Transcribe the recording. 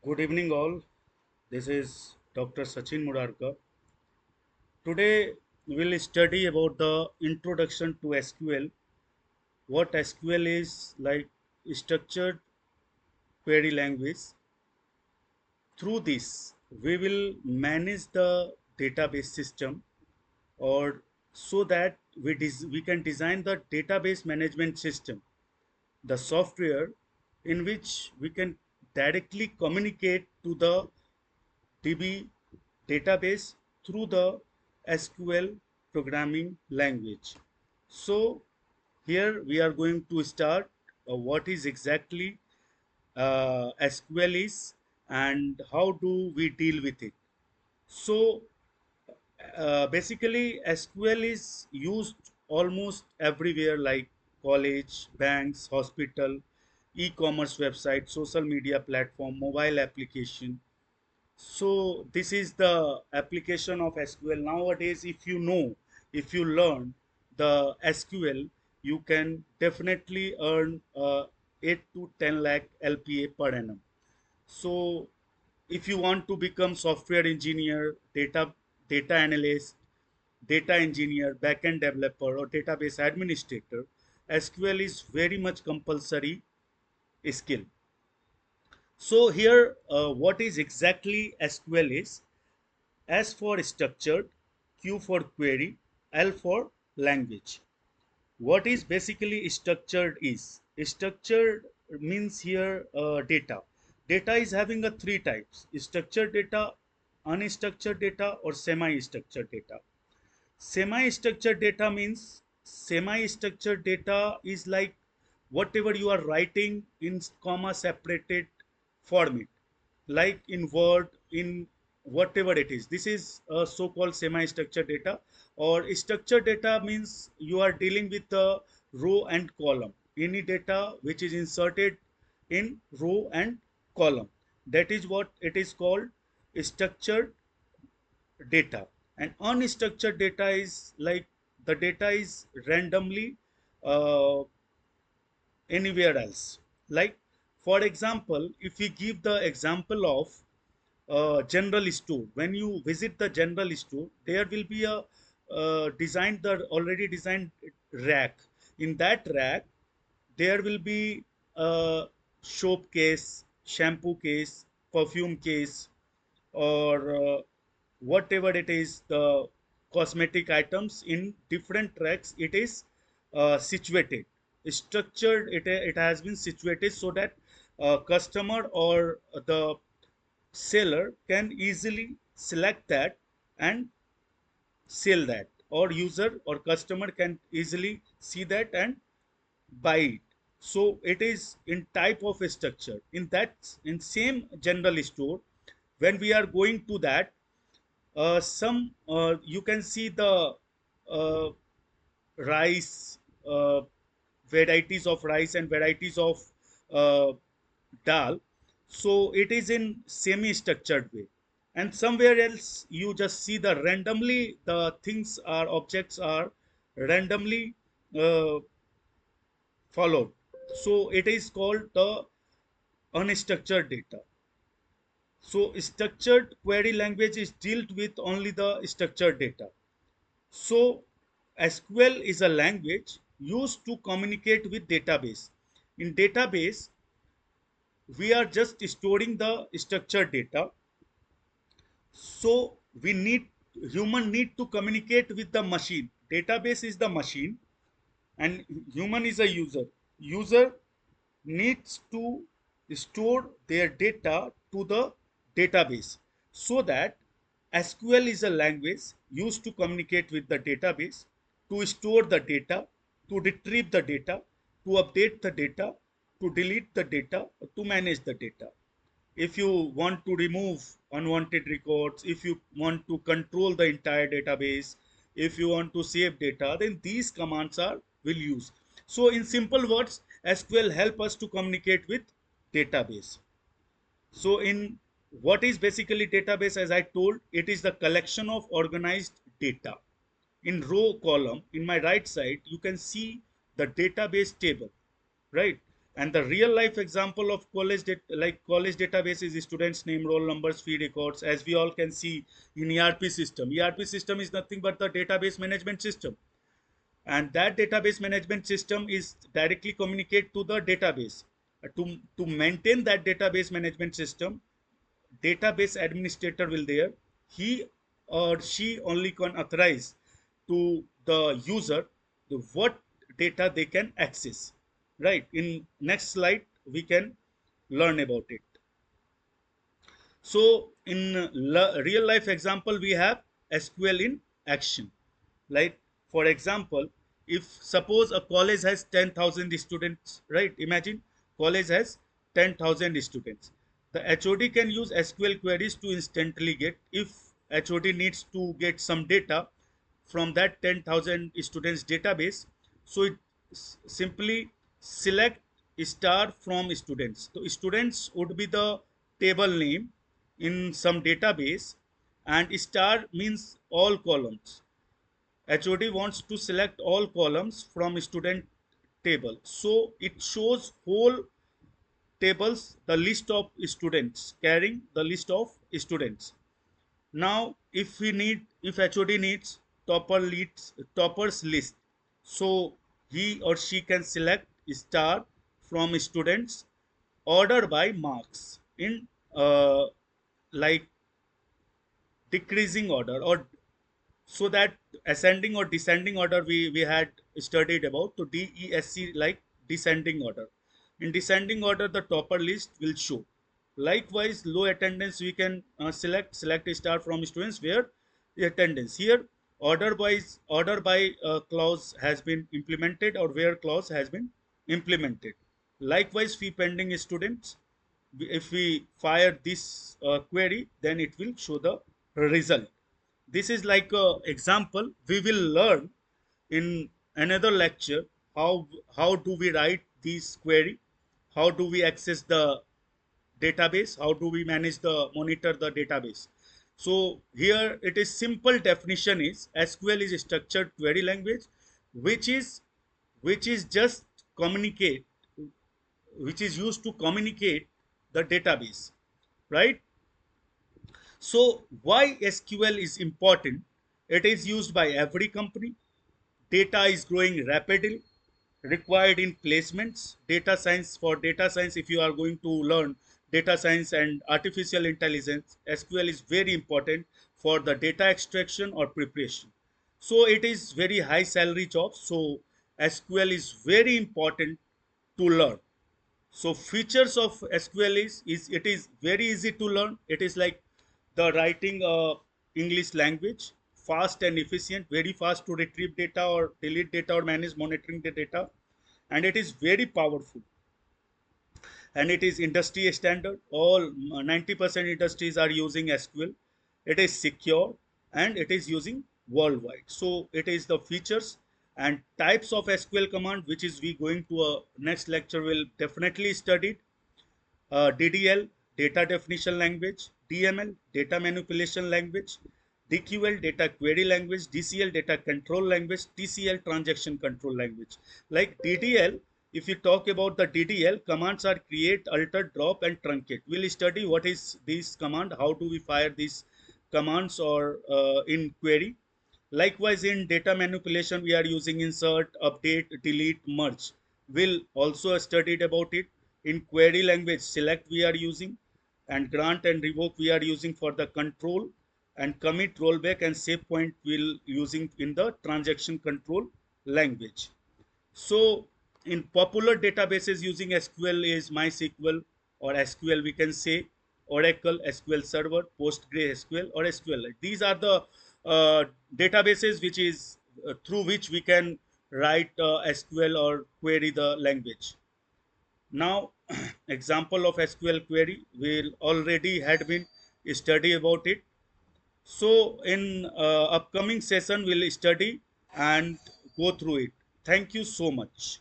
Good evening, all. This is Dr. Sachin Murarka. Today, we will study about the introduction to SQL, what SQL is, like structured query language. Through this, we will manage the database system, or so that we can design the database management system, the software in which we can directly communicate to the DB database through the SQL programming language. So here we are going to start what is exactly SQL is and how do we deal with it. So basically SQL is used almost everywhere, like college, banks, hospital, e-commerce website, social media platform, mobile application. So this is the application of SQL nowadays. If you learn the SQL, you can definitely earn 8 to 10 lakh LPA per annum. So if you want to become software engineer, data analyst, data engineer, backend developer, or database administrator, SQL is very much compulsory skill. So here, what is exactly SQL is? S for structured, Q for query, L for language. What is basically structured is? Structured means here data. Data is having a three types: structured data, unstructured data, or semi-structured data. Semi-structured data means semi-structured data is like whatever you are writing in comma separated format, like in Word, in whatever it is. This is a so-called semi-structured data. Or structured data means you are dealing with the row and column. Any data which is inserted in row and column. That is what it is called structured data. And unstructured data is like the data is randomly uh, anywhere else. Like for example, if we give the example of general store, when you visit the general store, there will be a designed the already designed rack. In that rack there will be a soap case, shampoo case, perfume case, or whatever it is, the cosmetic items in different racks. It is situated, structured. It has been situated so that customer or the seller can easily select that and sell that, or user or customer can easily see that and buy it. So it is in type of a structure. In that, in same general store, when we are going to that, some you can see the uh, rice, varieties of rice and varieties of uh, dal. So it is in semi structured way. And somewhere else you just see the randomly, the things are objects are randomly uh, followed. So it is called the unstructured data. So structured query language is dealt with only the structured data. So SQL is a language used to communicate with database. In database, we are just storing the structured data. So we need, human need to communicate with the machine. Database is the machine and human is a user. User needs to store their data to the database, so that SQL is a language used to communicate with the database, to store the data, to retrieve the data, to update the data, to delete the data, to manage the data. If you want to remove unwanted records, if you want to control the entire database, if you want to save data, then these commands are will use. So in simple words, SQL help us to communicate with database. So in what is basically database, as I told, it is the collection of organized data in row column. In my right side you can see the database table, right? And the real life example of like college database is students name, roll numbers, fee records, as we all can see in ERP system. ERP system is nothing but the database management system, and that database management system is directly communicate to the database. To maintain that database management system, database administrator will there. He or she only can authorize to the user the what data they can access. Right, in next slide we can learn about it. So in real life example, we have SQL in action. Like for example, if suppose a college has 10,000 students, right? Imagine college has 10,000 students. The HOD can use SQL queries to instantly get, if HOD needs to get some data from that 10,000 students database. So it simply select star from students. So students would be the table name in some database, and star means all columns. HOD wants to select all columns from student table. So it shows whole tables, the list of students, carrying the list of students. Now, if HOD needs toppers list, so he or she can select star from students, order by marks in like decreasing order, or so that ascending or descending order we had studied about. To DESC, like descending order. In descending order, the topper list will show. Likewise, low attendance we can select a star from students where the attendance here, order by clause has been implemented, or where clause has been implemented. Likewise, fee pending students, if we fire this query, then it will show the result. This is like a example. We will learn in another lecture how do we write this query, how do we access the database, how do we manage the monitor the database. So here it is simple definition is SQL is a structured query language which is just communicate, which is used to communicate the database, right? So why SQL is important? It is used by every company. Data is growing rapidly, required in placements. Data science, for data science, if you are going to learn data science and artificial intelligence, SQL is very important for the data extraction or preparation. So it is very high salary job. So SQL is very important to learn. So features of SQL is it is very easy to learn. It is like the writing English language, fast and efficient, very fast to retrieve data or delete data or manage monitoring the data, and it is very powerful. And it is industry standard. All 90% industries are using SQL. It is secure and it is using worldwide. So it is the features and types of SQL command, which is we going to a next lecture will definitely study. DDL, data definition language; DML, data manipulation language; DQL, data query language; DCL, data control language; TCL, transaction control language. Like DDL, if you talk about the DDL, commands are create, alter, drop, and truncate. We'll study what is this command, how do we fire these commands or in query. Likewise, in data manipulation, we are using insert, update, delete, merge. We'll also studied about it. In query language, select we are using, and grant and revoke we are using for the control, and commit, rollback, and save point we'll using in the transaction control language. So in popular databases using SQL is MySQL or SQL, we can say Oracle, SQL Server, PostgreSQL or SQL. These are the databases which is through which we can write SQL or query the language. Now, example of SQL query, we already had been study about it. So in upcoming session, we'll study and go through it. Thank you so much.